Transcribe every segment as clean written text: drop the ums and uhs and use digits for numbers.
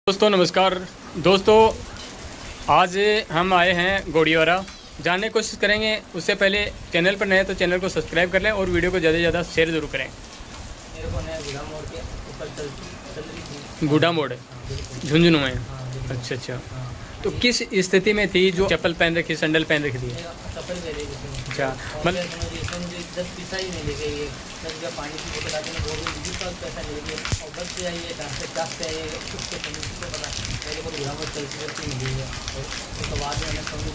दोस्तों नमस्कार। दोस्तों आज हम आए हैं गोड़ीवारा, जानने की कोशिश करेंगे। उससे पहले चैनल पर नए हैं तो चैनल को सब्सक्राइब कर लें और वीडियो को ज़्यादा से ज़्यादा शेयर ज़रूर करें। मेरे को नया गुड़ा मोड़ के ऊपर चल रही थी। गुड़ा मोड़ झुंझुनू में। अच्छा अच्छा, तो किस स्थिति में थी जो चप्पल पहन रखी, सैंडल पहन रखी थी? चप्पल ले रही थी। अच्छा, मतलब मुझे 10 पैसा ही नहीं लेके ये 10 रुपया पानी की बोतल आके मैं बोल रही का पैसा ले लेके और बस से आइए डांस से क्लास से आइए कुछ तो समझ को पता मेरे को गुड़ा मोड़ चलती मिली है। और उसके बाद में मैंने समझ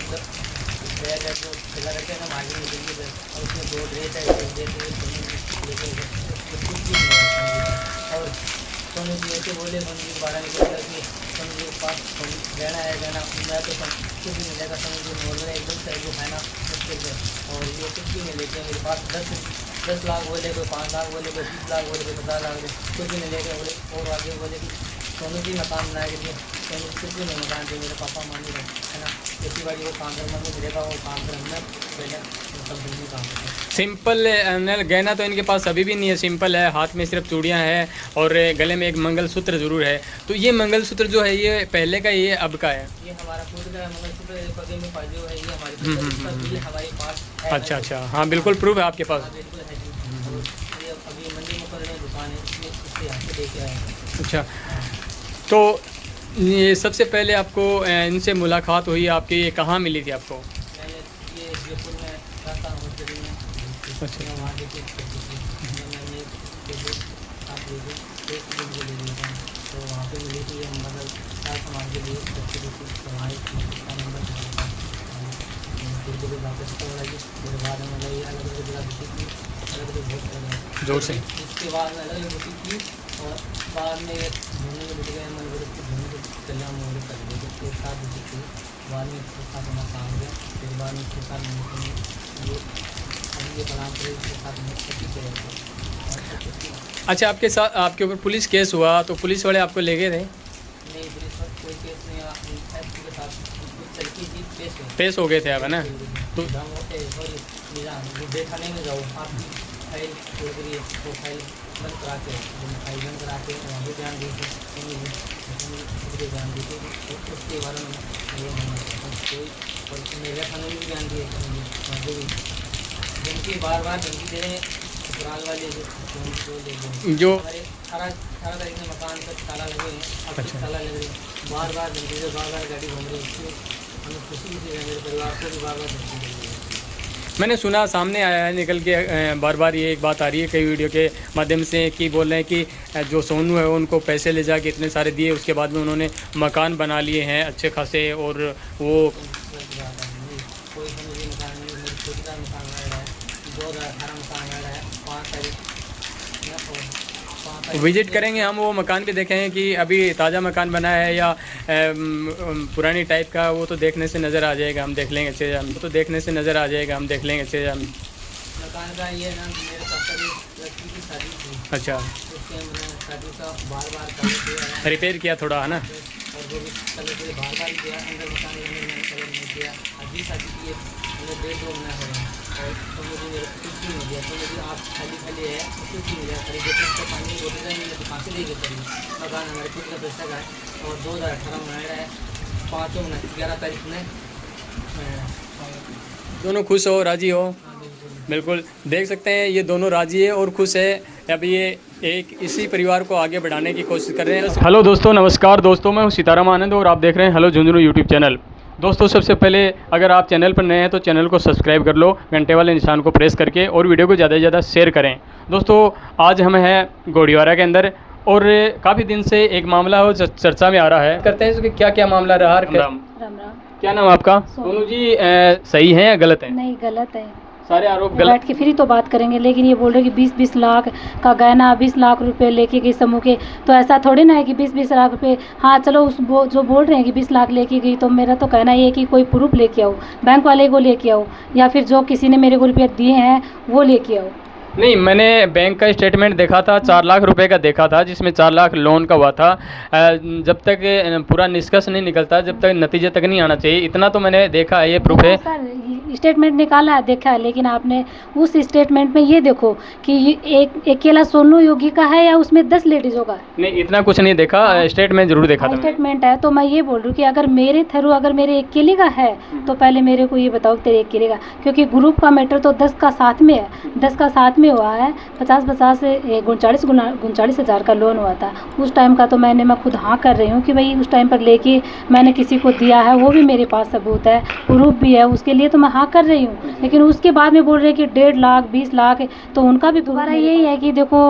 बैग है जो जगह रहते हैं ना मार्केट में देंगे और उसमें दो ड्रेस है लेके कुछ भी नहीं है। और सोनू जी ऐसे बोले सोनू जी बारह निकल कि सोनू जी के पास रहना है रहना मैं तो कुछ भी मिलेगा। सोनू जी बोल रहे एकदम से जो खाना मुश्किल है और ये कुछ भी नहीं लेके मेरे पास 10 लाख बोले, कोई 5 लाख बोले, कोई 20 लाख बोले, कोई 50 लाख बोले, कुछ भी नहीं लेके बोले। और आगे बोले कि सोनू जी मकान बनाए के लिए सोनू कुछ भी नहीं मकान दिए। मेरे पापा मान ही रहे है ना, खेती बाड़ी वो काम कर मम्मी मिलेगा वो काम कर मैं पहले सब जल्दी काम करता। सिंपल गहना तो इनके पास अभी भी नहीं है, सिंपल है। हाथ में सिर्फ चूड़ियाँ हैं और गले में एक मंगलसूत्र ज़रूर है। तो ये मंगलसूत्र जो है ये पहले का, ये अब का है? ये हमारा खुद का मंगलसूत्र पगे में पाजे हुआ है, ये हमारे हमारे पास है। अच्छा अच्छा, हाँ बिल्कुल प्रूफ है आपके पास। हाँ बिल्कुल है जी। और ये अभी मंदिर में कर दुकान है इसलिए यहाँ से लेके आए। अच्छा, तो ये सबसे पहले आपको इनसे मुलाकात हुई आपकी, ये कहाँ मिली थी आपको? मैंने ये जयपुर में रहता हूँ में। अच्छा, वहाँ लेके मैंने आप ले एक दिन के लिए था तो वहाँ पे मिली थी। हम मतलब सारे सामान के लिए बच्चे हमारे का नंबर फिर वापस मेरे बाद में मतलब ये अलग अलग जगह बुटीक की अलग अलग बहुत जोर से। इसके बाद में अलग अलग बुटीक की और बाद में घूमने के बुटीक है मन घूमने के चलिया मोड़ कर लिए एक साथ बुटीक की। बाद में उसके साथ हमारा काम गया। फिर बाद में उसके साथ ये प्रणाम करे उसके साथ में खेती करे। अच्छा, आपके साथ आपके ऊपर पुलिस केस हुआ तो पुलिस वाले आपको ले गए थे? नहीं पुलिस पर कोई केस नहीं एसपी के साथ चलती जी पेश हो गए थे आप, है ना? तो सॉरी थाने में जाओ आपकी फाइल छोड़ करिए वो फाइल बंद करा के फाइल बंद करा के वहाँ भी ध्यान दीजिए ध्यान दीजिए उसके बारे में कोई और मेरे थाने में भी ध्यान दिए वहाँ पे भी जिनकी बार बार धमकी दे रहे हैं ससुराल वाले जो हमारे 18 तारीख में मकान पर ताला लगे हैं। अच्छा, ताला लगे बार बार धमकी दे बार बार गाड़ी घूम रही है। हमें खुशी से मेरे परिवार को भी बार बार धमकी दे रही है। मैंने सुना सामने आया है निकल के बार बार ये एक बात आ रही है कई वीडियो के माध्यम से कि बोल रहे हैं कि जो सोनू है उनको पैसे ले जाके इतने सारे दिए, उसके बाद में उन्होंने मकान बना लिए हैं अच्छे खासे और वो कोई समझ मकान नहीं। मेरी छोटी का मकान बना रहा है 2018 मकान बना रहा है 5 तारीख विजिट करेंगे हम, वो मकान भी देखेंगे कि अभी ताज़ा मकान बना है या पुरानी टाइप का। वो तो देखने से नज़र आ जाएगा, हम देख लेंगे अच्छे। हम तो देखने से नज़र आ जाएगा, हम देख लेंगे अच्छे। हम मकान का ये ना मेरे पापा की लड़की की शादी थी। अच्छा, उसके मैंने शादी का बार बार कलर किया रिपेयर किया थोड़ा, है ना? और वो भी कलर के बार बार किया अंदर मकान के अंदर मैंने कलर नहीं किया। अभी शादी की मैंने 1.5 महीना हो और तो मुझे मेरे कुछ भी नहीं दिया। तो मुझे आप खाली है कुछ भी मिला खरीदे तो पानी की बोतल नहीं तो कहाँ से लेके करिए। मकान हमारे खुद का पैसा का है और 2018 में रहा है 5 महीना 11 तारीख में। दोनों खुश हो, राजी हो? बिल्कुल, देख सकते हैं ये दोनों राजी है और खुश है। अब ये एक इसी परिवार को आगे बढ़ाने की कोशिश कर रहे हैं। हेलो दोस्तों, नमस्कार दोस्तों, मैं हूँ सीताराम आनंद और आप देख रहे हैं हेलो झुंझुनू यूट्यूब चैनल। दोस्तों सबसे पहले अगर आप चैनल पर नए हैं तो चैनल को सब्सक्राइब कर लो घंटे वाले निशान को प्रेस करके और वीडियो को ज़्यादा से ज़्यादा शेयर करें। दोस्तों आज हम हैं गोड़ीवारा के अंदर और काफ़ी दिन से एक मामला हो चर्चा में आ रहा है। करते हैं कि क्या क्या मामला रहा। राम राम। क्या नाम आपका? सोनू जी, सही है या गलत है? नहीं गलत है, सारे आरोप गलत। बैठ के फिर ही तो बात करेंगे। लेकिन ये बोल रहे कि 20-20 लाख का गहना 20 लाख रुपए लेके गई समूह के, तो ऐसा थोड़ी ना है कि 20-20 लाख रुपए। हाँ चलो जो बोल रहे हैं कि 20 लाख लेके गई, तो मेरा तो कहना ये है कि कोई प्रूफ लेके आओ, बैंक वाले को लेके आओ या फिर जो किसी ने मेरे को रुपये दिए हैं वो लेके आओ। नहीं, मैंने बैंक का स्टेटमेंट देखा था, 4 लाख रुपए का देखा था जिसमें 4 लाख लोन का हुआ था। जब तक पूरा निष्कर्ष नहीं निकलता, जब तक नतीजे तक नहीं आना चाहिए, इतना तो मैंने देखा है, ये प्रूफ है। सर स्टेटमेंट निकाला है, देखा है, लेकिन आपने उस स्टेटमेंट में ये देखो कि ये एक अकेला सोनू योगी का है या उसमें 10 लेडीज़ों का है। नहीं, इतना कुछ नहीं देखा, स्टेटमेंट जरूर देखा था मैंने। स्टेटमेंट है, तो मैं ये बोल रही हूँ कि अगर मेरे थ्रू अगर मेरे अकेले का है तो पहले मेरे को ये बताओ तेरे अकेले का, क्योंकि ग्रुप का मैटर तो 10 का साथ में है, 10 का साथ में हुआ है, 50 से 39 हज़ार का लोन हुआ था उस टाइम का। तो मैं खुद हाँ कर रही हूँ कि भाई उस टाइम पर लेके मैंने किसी को दिया है, वो भी मेरे पास सबूत है, प्रूफ भी है, उसके लिए तो मैं हाँ कर रही हूँ। लेकिन उसके बाद में बोल रहे कि 1.5 लाख 20 लाख, तो उनका भी दोबारा यही है कि देखो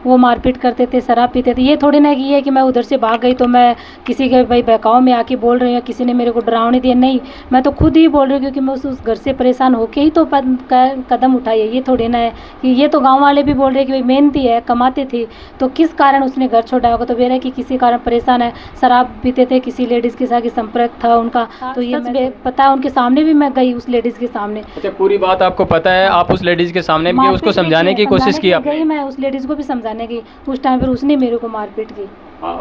वो मारपीट करते थे, शराब पीते थे। ये थोड़ी ना कि ये कि मैं उधर से भाग गई तो मैं किसी के भाई बहकाव में आके बोल रही हूँ, किसी ने मेरे को डरावनी दिया, नहीं, मैं तो खुद ही बोल रही हूँ क्योंकि मैं उस घर से परेशान होके ही तो कदम उठाई है। ये थोड़ी ना है कि ये तो गाँव वाले भी बोल रहे कि भाई मेहनती है, कमाते थे, तो किस कारण उसने घर छोड़ा होगा। तो मेरा कि किसी कारण परेशान है, शराब पीते थे, किसी लेडीज़ के साथ संपर्क था उनका, तो ये सच पता है। उनके सामने भी मैं गई, उस लेडीज़ के सामने। अच्छा, पूरी बात आपको पता है, आप उस लेडीज़ के सामने भी उसको समझाने की कोशिश की आपने? गई, मैं उस लेडीज़ को भी समझाने की, उस टाइम पर उसने मेरे को मारपीट की।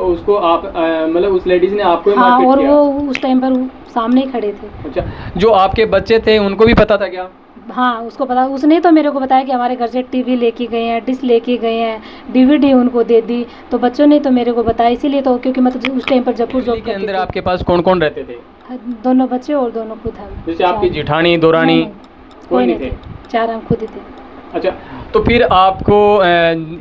उसको आप मतलब उस लेडीज़ ने आपको हाँ, मारपीट और किया? वो उस टाइम पर सामने ही खड़े थे। अच्छा, जो आपके बच्चे थे उनको भी पता था क्या? हाँ, उसको पता, उसने तो मेरे को बताया कि हमारे घर से टीवी लेके गए हैं, डिश लेके गए हैं, डीवीडी उनको दे दी, तो बच्चों ने तो मेरे को बताया, इसीलिए तो, क्योंकि मैं तो उस टाइम पर जयपुर जॉब के अंदर आपके पास कौन कौन रहते थे? दोनों बच्चे और दोनों खुद हम। जैसे आपकी जिठानी, दोरानी कोई नहीं थे, 4 हम खुद ही थे। अच्छा, तो फिर आपको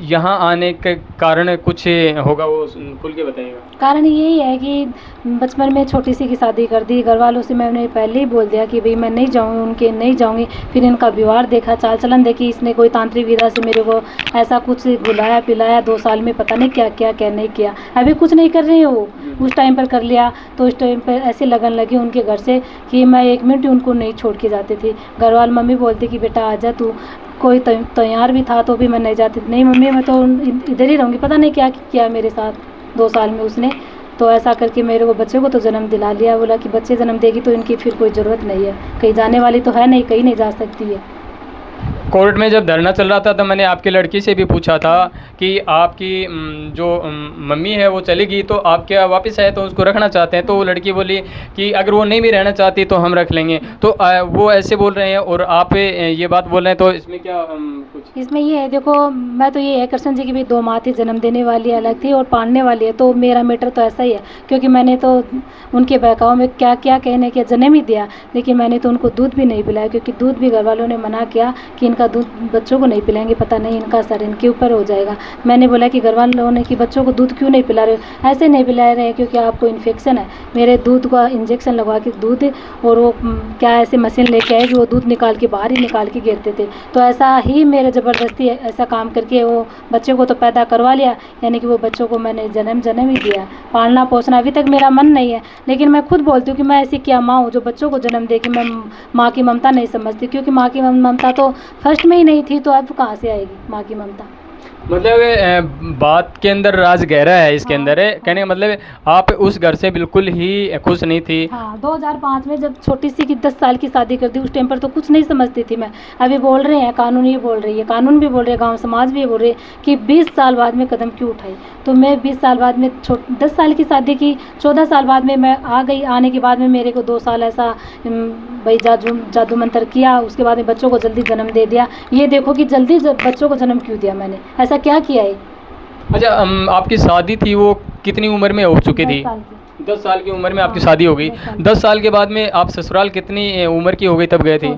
यहाँ आने के कारण कुछ होगा, वो खुल के बताइएगा। कारण यही है कि बचपन में छोटी सी की शादी कर दी, घर वालों से मैंने पहले ही बोल दिया कि भाई मैं नहीं जाऊँगी, उनके नहीं जाऊँगी। फिर इनका व्यवहार देखा, चाल चलन देखी, इसने कोई तांत्रिक विधा से मेरे को ऐसा कुछ बुलाया पिलाया, 2 साल में पता नहीं क्या क्या क्या नहीं किया। अभी कुछ नहीं कर रही है वो, उस टाइम पर कर लिया, तो उस टाइम पर ऐसे लगन लगी उनके घर से कि मैं 1 मिनट उनको नहीं छोड़ के जाती थी। घर वाले मम्मी बोलती कि बेटा आजा तू, कोई तैयार भी था तो भी मैं नहीं जाती, नहीं मम्मी मैं तो इधर ही रहूँगी। पता नहीं क्या किया मेरे साथ 2 साल में उसने, तो ऐसा करके मेरे को बच्चे को तो जन्म दिला लिया। बोला कि बच्चे जन्म देगी तो इनकी फिर कोई ज़रूरत नहीं है, कहीं जाने वाली तो है नहीं, कहीं नहीं जा सकती है। कोर्ट में जब धरना चल रहा था तो मैंने आपकी लड़की से भी पूछा था कि आपकी जो मम्मी है वो चली गई, तो आप क्या वापस आए तो उसको रखना चाहते हैं? तो वो लड़की बोली कि अगर वो नहीं भी रहना चाहती तो हम रख लेंगे। तो वो ऐसे बोल रहे हैं और आप ये बात बोल रहे हैं, तो इसमें क्या कुछ? इसमें ये है, देखो मैं तो ये है कृष्ण जी की भी 2 माँ थी, जन्म देने वाली अलग थी और पालने वाली है, तो मेरा मैटर तो ऐसा ही है, क्योंकि मैंने तो उनके बहकाव में क्या क्या कहने के जन्म ही दिया, लेकिन मैंने तो उनको दूध भी नहीं पिलाया, क्योंकि दूध भी घर वालों ने मना किया कि इनका दूध बच्चों को नहीं पिलाएंगे, पता नहीं इनका असर इनके ऊपर हो जाएगा। मैंने बोला कि घर वालों ने कि बच्चों को दूध क्यों नहीं पिला रहे हो? ऐसे नहीं पिला रहे हैं क्योंकि आपको इन्फेक्शन है। मेरे दूध का इंजेक्शन लगवा के दूध, और वो क्या ऐसे मशीन लेके आए कि वो दूध निकाल के बाहर ही निकाल के गिरते थे, तो ऐसा ही मेरे ज़बरदस्ती ऐसा काम करके वो बच्चे को तो पैदा करवा लिया, यानी कि वो बच्चों को मैंने जन्म ही दिया। पालना पोसना अभी तक मेरा मन नहीं है, लेकिन मैं खुद बोलती हूँ कि मैं ऐसी क्या माँ हूँ जो बच्चों को जन्म दे कि मैं माँ की ममता नहीं समझती, क्योंकि माँ की ममता तो फर्स्ट में ही नहीं थी, तो अब कहाँ से आएगी माँ की ममता? मतलब बात के अंदर राज गहरा है इसके अंदर है, कहने का मतलब आप उस घर से बिल्कुल ही खुश नहीं थी। हाँ, 2005 में जब छोटी सी की 10 साल की शादी कर दी, उस टाइम पर तो कुछ नहीं समझती थी मैं। अभी बोल रहे हैं कानून, ये बोल रही है, कानून भी बोल रहे हैं, गांव समाज भी ये बोल रहे हैं कि 20 साल बाद में कदम क्यों उठाई। तो मैं 20 साल बाद में 10 साल की शादी की, 14 साल बाद में मैं आ गई। आने के बाद में मेरे को 2 साल ऐसा भाई जादू मंत्र किया, उसके बाद में बच्चों को जल्दी जन्म दे दिया। ये देखो कि जल्दी बच्चों को जन्म क्यों दिया मैंने, ऐसा क्या किया है? अच्छा, आपकी शादी थी वो कितनी उम्र में हो चुकी थी? 10 साल की उम्र में आपकी शादी हो गई। 10 साल के बाद में आप ससुराल कितनी उम्र की हो गई तब गए थे?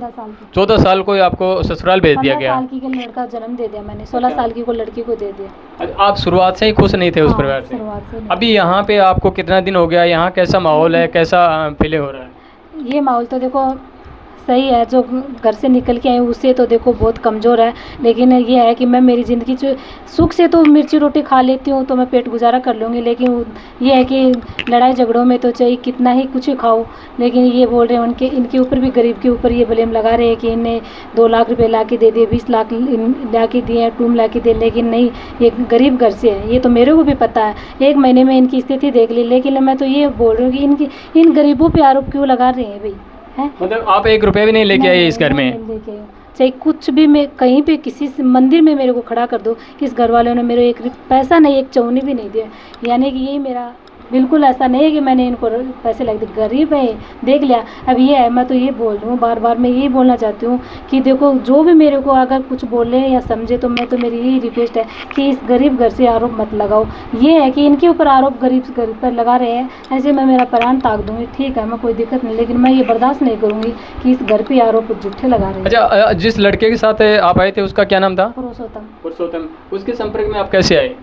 14 साल को आपको ससुराल भेज दिया गया। 15 साल की लड़का जन्म दे दिया मैंने, 16 साल की को लड़की को दे दिया। आप शुरुआत से ही खुश नहीं थे उस परिवार से? अभी यहाँ पे आपको कितना दिन हो गया, यहाँ कैसा माहौल है, कैसा फील हो रहा है? ये माहौल तो देखो सही है, जो घर से निकल के आए उससे तो देखो बहुत कमज़ोर है, लेकिन ये है कि मैं मेरी ज़िंदगी जो सुख से तो मिर्ची रोटी खा लेती हूँ तो मैं पेट गुजारा कर लूँगी, लेकिन ये है कि लड़ाई झगड़ों में तो चाहे कितना ही कुछ ही खाओ, लेकिन ये बोल रहे हैं इनके ऊपर भी, गरीब के ऊपर ये ब्लेम लगा रहे हैं कि इन्हें 2 लाख रुपए ला के दे दिए, 20 लाख ला के दिए हैं, टूम ला के दिए, लेकिन नहीं, ये गरीब घर से है, ये तो मेरे को भी पता है। 1 महीने में इनकी स्थिति देख ली, लेकिन मैं तो ये बोल रही हूँ कि इन गरीबों पर आरोप क्यों लगा रहे हैं भाई? मतलब आप 1 रुपया भी नहीं लेके आए इस घर में? चाहे कुछ भी, मैं कहीं पे किसी मंदिर में मेरे को खड़ा कर दो, इस घर वालों ने मेरे 1 पैसा नहीं, 1 चौनी भी नहीं दिया, यानी कि यही मेरा बिल्कुल ऐसा नहीं है कि मैंने इनको पैसे लग दिए, गरीब है देख लिया। अब ये है, मैं तो ये बोल रही हूँ, बार बार मैं यही बोलना चाहती हूँ कि देखो जो भी मेरे को अगर कुछ बोले या समझे तो मैं तो मेरी यही रिक्वेस्ट है कि इस गरीब घर से आरोप मत लगाओ। ये है कि इनके ऊपर आरोप गरीब पर लगा रहे हैं, ऐसे मैं मेरा प्राण ताक दूंगी, ठीक है, मैं कोई दिक्कत नहीं, लेकिन मैं ये बर्दाश्त नहीं करूँगी कि इस घर पे आरोप झूठे लगा रहे हैं। अच्छा, जिस लड़के के साथ आप आए थे उसका क्या नाम था? पुरुषोत्तम। पुरुषोत्तम। उसके संपर्क में आप कैसे आए?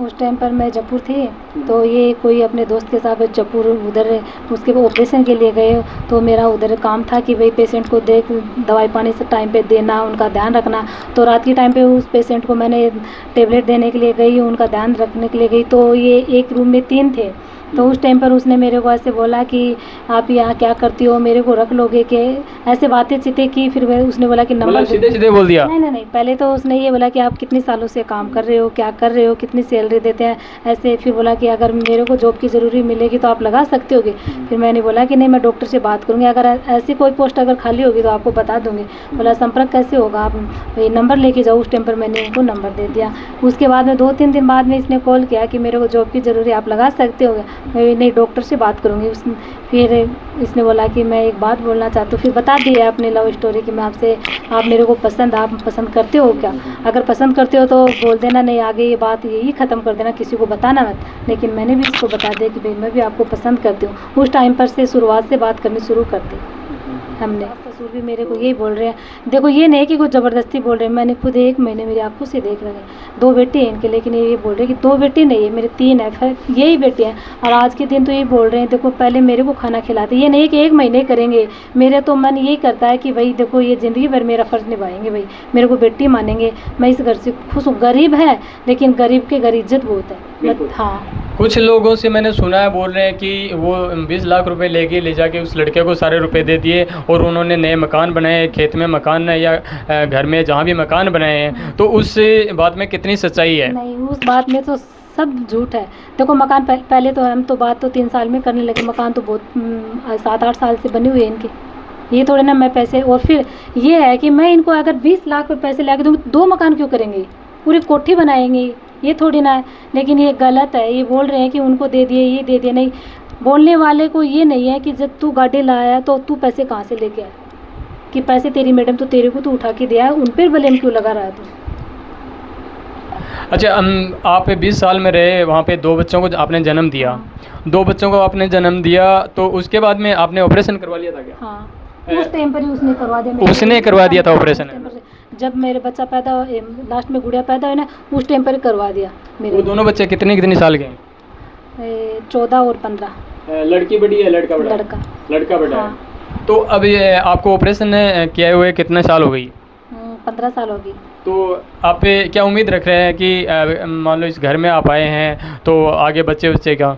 उस टाइम पर मैं जयपुर थी, तो ये कोई अपने दोस्त के साथ जयपुर उधर उसके ऑपरेशन के लिए गए, तो मेरा उधर काम था कि भाई पेशेंट को देख दवाई पानी से टाइम पे देना, उनका ध्यान रखना। तो रात के टाइम पे उस पेशेंट को मैंने टेबलेट देने के लिए गई, उनका ध्यान रखने के लिए गई, तो ये एक रूम में 3 थे। तो उस टाइम पर उसने मेरे को ऐसे बोला कि आप यहाँ क्या करती हो, मेरे को रख लोगे के, ऐसे बातें चीतें की। फिर उसने बोला कि नंबर सीधे सीधे बोल दिया? नहीं, पहले तो उसने ये बोला कि आप कितने सालों से काम कर रहे हो, क्या कर रहे हो, कितनी सैलरी देते हैं, ऐसे। फिर बोला कि अगर मेरे को जॉब की ज़रूरी मिलेगी तो आप लगा सकते होगे। फिर मैंने बोला कि नहीं, मैं डॉक्टर से बात करूँगी, अगर ऐसी कोई पोस्ट अगर खाली होगी तो आपको बता दूँगी। बोला संपर्क कैसे होगा, आप ये नंबर लेके जाओ। उस टाइम पर मैंने उनको नंबर दे दिया। उसके बाद में 2-3 दिन बाद में इसने कॉल किया कि मेरे को जॉब की ज़रूरी, आप लगा सकते हो। मैं नहीं, डॉक्टर से बात करूँगी। फिर इसने बोला कि मैं एक बात बोलना चाहती हूँ। फिर बता दिया अपनी लव स्टोरी कि मैं आपसे, आप मेरे को आप पसंद करते हो क्या? अगर पसंद करते हो तो बोल देना, नहीं आगे ये बात यही ख़त्म कर देना, किसी को बताना मत। लेकिन मैंने भी इसको बता दिया कि भाई मैं भी आपको पसंद करती हूँ। उस टाइम पर से शुरुआत से बात करनी शुरू कर दी हमने। ससुर भी मेरे को यही बोल रहे हैं, देखो ये नहीं कि कुछ ज़बरदस्ती बोल रहे हैं, मैंने खुद 1 महीने मेरी आंखों से देख रहे हैं। 2 बेटे हैं इनके, लेकिन ये बोल रहे हैं कि 2 बेटे नहीं है, मेरे 3 है, फिर यही बेटे हैं। और आज के दिन तो ये बोल रहे हैं देखो पहले मेरे को खाना खिलाते, ये नहीं कि 1 महीने करेंगे। मेरे तो मन यही करता है कि भाई देखो ये ज़िंदगी भर मेरा फ़र्ज़ निभाएंगे, भाई मेरे को बेटी मानेंगे। मैं इस घर से खुश हूँ, गरीब है लेकिन गरीब के घर इज्जत बहुत है। हाँ, कुछ लोगों से मैंने सुना है, बोल रहे हैं कि वो 20 लाख रुपए ले जाके उस लड़के को सारे रुपए दे दिए और उन्होंने नए मकान बनाए, खेत में मकान है या घर में जहाँ भी मकान बनाए हैं। तो उस बात में कितनी सच्चाई है? नहीं, उस बात में तो सब झूठ है। देखो मकान पहले तो हम तो बात तो 3 साल में करने लगे, मकान तो बहुत 7-8 साल से बने हुए हैं इनके। ये थोड़े ना मैं पैसे, और फिर ये है कि मैं इनको अगर 20 लाख रुपए पैसे ला के दूँगी, 2 मकान क्यों करेंगे, पूरी कोठी बनाएंगे, ये थोड़ी ना है। लेकिन ये गलत है, ये बोल रहे हैं कि उनको दे दिए, ये दे दिए। नहीं, बोलने वाले को ये नहीं है कि जब तू गाड़ी लाया तो तू पैसे कहाँ से लेके आया, कि पैसे तेरी मैडम तो तेरे को तो उठा के दिया है, उन पर ब्लेम क्यों लगा रहा है तू? अच्छा, आप 20 साल में रहे, वहाँ पे 2 बच्चों को आपने जन्म दिया। 2 बच्चों को आपने जन्म दिया, तो उसके बाद में आपने ऑपरेशन करवा लिया था क्या? हाँ, उस टाइम पर ही उसने करवा दिया। उसने करवा दिया था ऑपरेशन? जब मेरे बच्चा पैदा, लास्ट में गुड़िया पैदा हुई ना, उस टाइम पर ही करवा दिया मेरे। वो दोनों बच्चे कितनी साल के? 14 और 15। लड़की बड़ी है, लड़का बड़ा? लड़का बड़ा हाँ। है। तो अब ये आपको ऑपरेशन किए हुए कितने साल हो गई? 15 साल होगी। तो आप क्या उम्मीद रख रहे हैं कि मान लो इस घर में आप आए हैं तो आगे बच्चे का?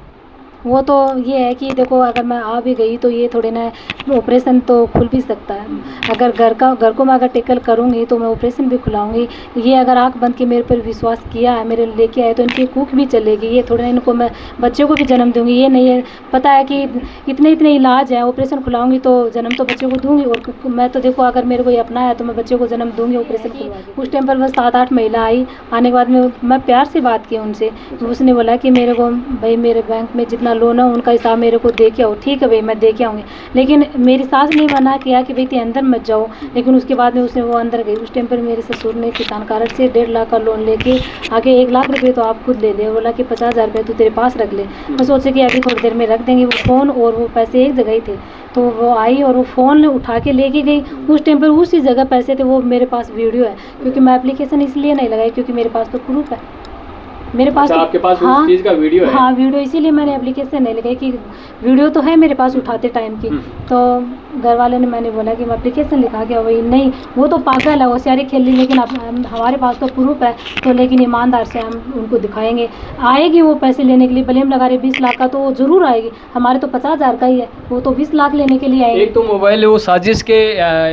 वो तो ये है कि देखो अगर मैं आ भी गई तो ये थोड़े ना ऑपरेशन तो खुल भी सकता है। अगर घर को मैं अगर टेकल करूँगी तो मैं ऑपरेशन भी खुलाऊँगी। ये अगर आँख बंद के मेरे पर विश्वास किया है, मेरे लेके आए, तो इनकी कुख भी चलेगी। ये थोड़े ना इनको मैं बच्चे को भी जन्म दूँगी, ये नहीं है पता है कि इतने इलाज है, ऑपरेशन खुलाऊँगी तो जन्म तो बच्चे को दूँगी। और मैं तो देखो अगर मेरे को ये अपना है तो मैं बच्चे को जन्म दूँगी, ऑपरेशन खुलवा। उस टाइम पर बस 7-8 महिला आई, आने के बाद में मैं प्यार से बात की उनसे। उसने बोला कि मेरे को भाई मेरे बैंक में जितना लोन है उनका हिसाब मेरे को दे के आओ। ठीक है भाई, मैं दे के आऊँगी। लेकिन मेरी सास ने मना किया कि भाई ते अंदर मत जाओ। लेकिन उसके बाद में उसने वो अंदर गई। उस टाइम पर मेरे ससुर ने किसान कार्ड से 1.5 लाख का लोन लेके आगे 1 लाख रुपये तो आप खुद ले ले। बोला कि 50,000 रुपये तू तेरे पास रख ले। मैं सोचे कि अभी थोड़ी देर में रख देंगे। वो फ़ोन और वो पैसे एक जगह ही थे, तो वो आई और वो फ़ोन उठा के लेके गई। उस टाइम पर उसी जगह पैसे थे। वो मेरे पास वीडियो है, क्योंकि मैं एप्लीकेशन इसलिए नहीं लगाई क्योंकि मेरे पास तो प्रूफ है। मेरे पास अच्छा, आपके पास हाँ, उस चीज़ का वीडियो है? हाँ, वीडियो, इसीलिए मैंने एप्लीकेशन नहीं लगाई कि वीडियो तो है मेरे पास उठाते टाइम की। तो घर वाले ने, मैंने बोला कि मैं एप्लीकेशन लिखा के वही नहीं, वो तो पागल है, होशियारी खेल ली। लेकिन अब हमारे पास तो प्रूफ है, तो लेकिन ईमानदार से हम उनको दिखाएंगे। आएगी वो पैसे लेने के लिए, ब्लेम लगा रहे 20 लाख का, तो वो ज़रूर आएगी। हमारे तो 50,000 का ही है, वो तो 20 लाख लेने के लिए आएगी। एक तो मोबाइल वो साजिश के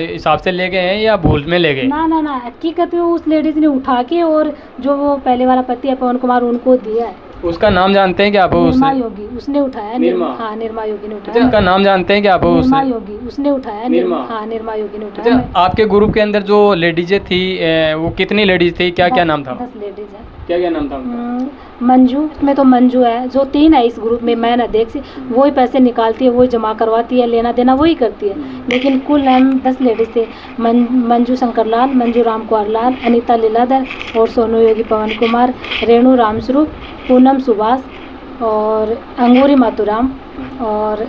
हिसाब से ले गए हैं या भूल में ले गए? ना, हकीकत में उस लेडीज़ ने उठा के और जो वो पहले वाला पति है पवन कुमार, उनको दिया है। उसका नाम जानते हैं क्या आप? निर्मा योगी उसने उठाया। निर्मा? हाँ, निर्मा योगी ने उठाया। उसका नाम जानते हैं क्या आप? निर्मा योगी उसने उठाया। निर्मा? हाँ, निर्मा योगी ने उठाया। आपके ग्रुप के अंदर जो लेडीजें थी वो कितनी लेडीज थी, क्या नाम था? 10 लेडीज है। क्या क्या नाम था उनका? मंजू में तो मंजू है, जो 3 है इस ग्रुप में, मैं अध्यक्ष, वही पैसे निकालती है, वही जमा करवाती है, लेना देना वही करती है। लेकिन कुल हम 10 लेडीज़ थे। मंजू शंकरलाल, मंजू राम कुमार लाल, अनीता लीलाधर और सोनू योगी पवन कुमार, रेणु रामस्वरूप, पूनम सुभाष और अंगूरी मातूराम और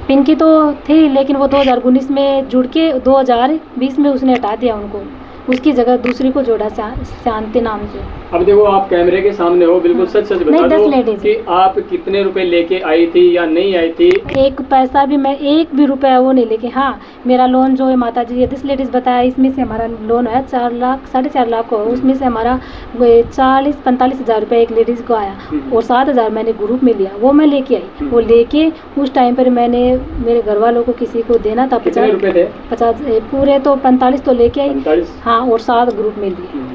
पिंकी तो थी, लेकिन वो 2019 में जुड़ के 2020 में उसने हटा दिया उनको, उसकी जगह दूसरी को जोड़ा शांति नाम से। अब देखो आप कैमरे के सामने हो, बिल्कुल सच सच बता दो कि आप कितने रुपए लेके आई थी या नहीं आई थी? एक पैसा भी, मैं एक भी रुपया वो नहीं लेके। हाँ, मेरा लोन जो है माता जी, ये 10 लेडीज़ बताया, इसमें से हमारा लोन है 4 लाख 4.5 लाख को, उसमें से हमारा 40-45 हज़ार रुपये एक लेडीज़ को आया और 7,000 मैंने ग्रुप में लिया, वो मैं लेके आई। वो लेके उस टाइम पर मैंने मेरे घर वालों को किसी को देना था 50 रुपये थे, 50 पूरे तो 45 तो लेके आई। हाँ, और 7 ग्रुप में लिए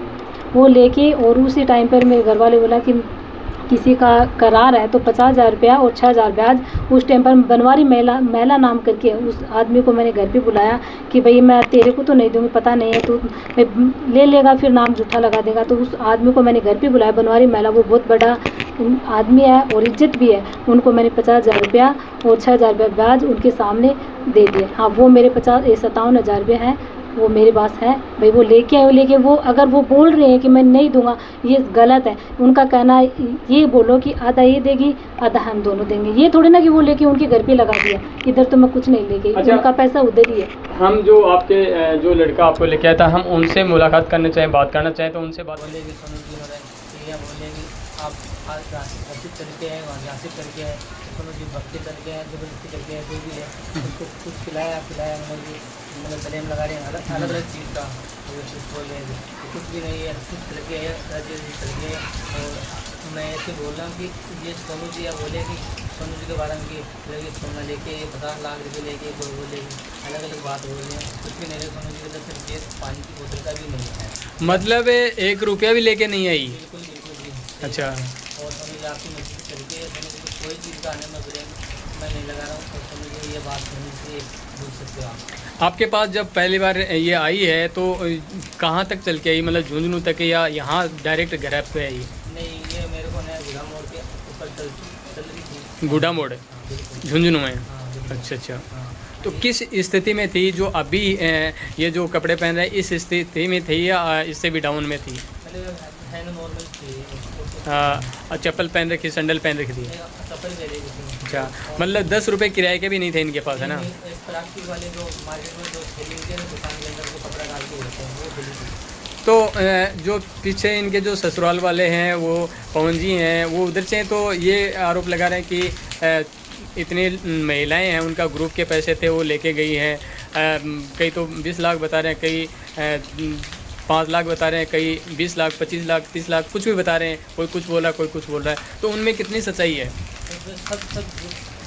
वो लेके, और उसी टाइम पर मेरे घर वाले बोला कि किसी का करार है तो 50,000 रुपया और 6,000 ब्याज। उस टाइम पर बनवारी महिला नाम करके उस आदमी को मैंने घर पे बुलाया कि भाई मैं तेरे को तो नहीं दूंगी, पता नहीं है तू ले लेगा, फिर नाम झूठा लगा देगा। तो उस आदमी को मैंने घर पे बुलाया, बनवारी महिला, वो बहुत बड़ा आदमी है और इज्जत भी है। उनको मैंने 50,000 रुपया और 6,000 रुपया ब्याज उनके सामने दे दिए। हाँ, वो मेरे 57,000 रुपये हैं, वो मेरे पास है भाई। वो लेके आए, लेके वो अगर वो बोल रहे हैं कि मैं नहीं दूंगा, ये गलत है। उनका कहना ये बोलो कि आधा ये देगी, आधा हम दोनों देंगे। ये थोड़ी ना कि वो लेके उनके घर पे लगा दिया, इधर तो मैं कुछ नहीं लेके। अच्छा, उनका पैसा उधर ही है। हम जो आपके जो लड़का आपको लेके आया था, हम उनसे मुलाकात करना चाहें, बात करना चाहें तो उनसे बात बोलेगी। सोनू जी बोलेगी आप आज राशि करके आए, वहाँ राशि करके आए, सोनू जी भक्ति करके आए, जबरदस्ती करके आए, जो भी है उसको कुछ खिलाया मतलब गले में लगा रहे हैं अलग अलग चीज़ का, कुछ बोल रहे हैं कुछ भी नहीं है, कुछ करके है राज्य करके। और मैं ऐसे बोल रहा हूँ कि ये सोनू जी आप बोले कि सोनू जी के बारे में कि सोना लेके 50 लाख रुपये लेके कोई बोलेगी, अलग अलग बात हो रही है, कुछ भी नहीं है। सोनू जी के अंदर सिर्फ ये पानी की बोतल का भी नहीं है, मतलब 1 रुपया भी लेके नहीं आई? बिल्कुल बिल्कुल जी। अच्छा, और सोनू जी आपकी मस्जिद करके सोनू जी को कोई चीज़ का आने में ब्रेक मैं नहीं लगा रहा हूँ। और सोनू जी ये बात सुनने से भूल सकते हो आप। आपके पास जब पहली बार ये आई है तो कहाँ तक चल के आई, मतलब झुंझुनू तक या यहाँ डायरेक्ट घर पे आई? नहीं, ये मेरे को नया गुड़ा मोड़ के ऊपर चल रही थी। गुड़ा मोड़ झुंझुनू में? अच्छा अच्छा। तो किस स्थिति में थी जो अभी ये जो कपड़े पहन रहे हैं, इस स्थिति में थी या इससे भी डाउन में थी? नॉर्मल थी। चप्पल पहन रखी, सैंडल पहन रखी थी? चप्पल ले रही थी। अच्छा, मतलब 10 रुपये किराए के भी नहीं थे इनके पास, है ना? प्लास्टिक वाले जो मार्केट में जो थैली के दुकान के अंदर वो कपड़ा डाल के होते हैं, वो थैली थी। तो जो पीछे इनके जो ससुराल वाले हैं वो पवन जी हैं, वो उधर से, तो ये आरोप लगा रहे हैं कि इतनी महिलाएं हैं, उनका ग्रुप के पैसे थे वो लेके गई हैं। कई तो 20 लाख बता रहे हैं, कई 5 लाख बता रहे हैं, कई 20 लाख, 25 लाख, 30 लाख, कुछ भी बता रहे हैं। कोई कुछ बोल रहा है, कोई कुछ बोल रहा है। तो उनमें कितनी सच्चाई है? सब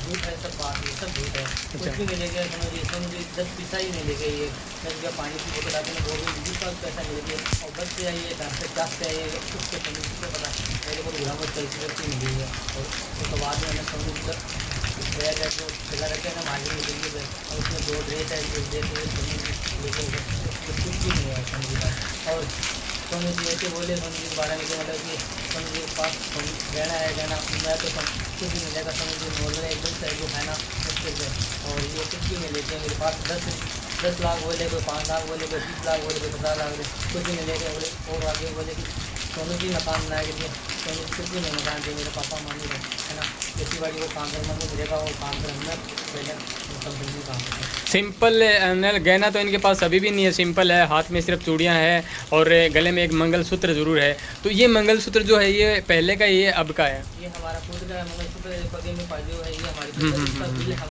झूठ है, सब बात है, सब झूठ है। कुछ भी नहीं लेके समझिए 10 पैसा ही नहीं लेके, ये 10 रुपया पानी की बोतल आते हैं, वो भी 20 लाख पैसा नहीं लेके। और बस से आइए, घर से चाप से आइए, कुछ के समझ को पता मेरे को गुलाम चलती रहती मिली है। और उसके बाद में हमें समझ बैग है जो खिला रखे हैं ना मार्केट में दिल्ली में, और उसमें 2 ड्रेस है, जो ड्रेस लेके कुछ भी नहीं है समझिए। और सोनू जी ऐसे बोले सोनू जी के बारे में, मतलब कि सोनू जी के पास गहना है, गहना मैं तो कुछ भी नहीं लेगा। सोनू जी बोल रहे एकदम से जो है ना मुश्किल है, और ये कुछ भी नहीं लेते। मेरे पास 10 लाख बोले, कोई 5 लाख बोले, कोई 20 लाख बोले, कोई 50 लाख बोले, कुछ भी नहीं लेके बोले। और आगे बोले कि सोनू जी मकान बनाए के लिए, सोनू जी कुछ भी नहीं मकान थे, मेरे पापा मम्मी है ना, खेती बाड़ी वो काम कर मम्मी मिलेगा, वो काम कर हमने पहले कंपनी काम करते हैं। सिंपल गहना तो इनके पास अभी भी नहीं है, सिंपल है, हाथ में सिर्फ चूड़ियाँ हैं और गले में एक मंगलसूत्र ज़रूर है। तो ये मंगलसूत्र जो है ये पहले का, ये अब का है? ये हमारा खुद का मंगलसूत्र, पगे में पाजे है, ये हमारी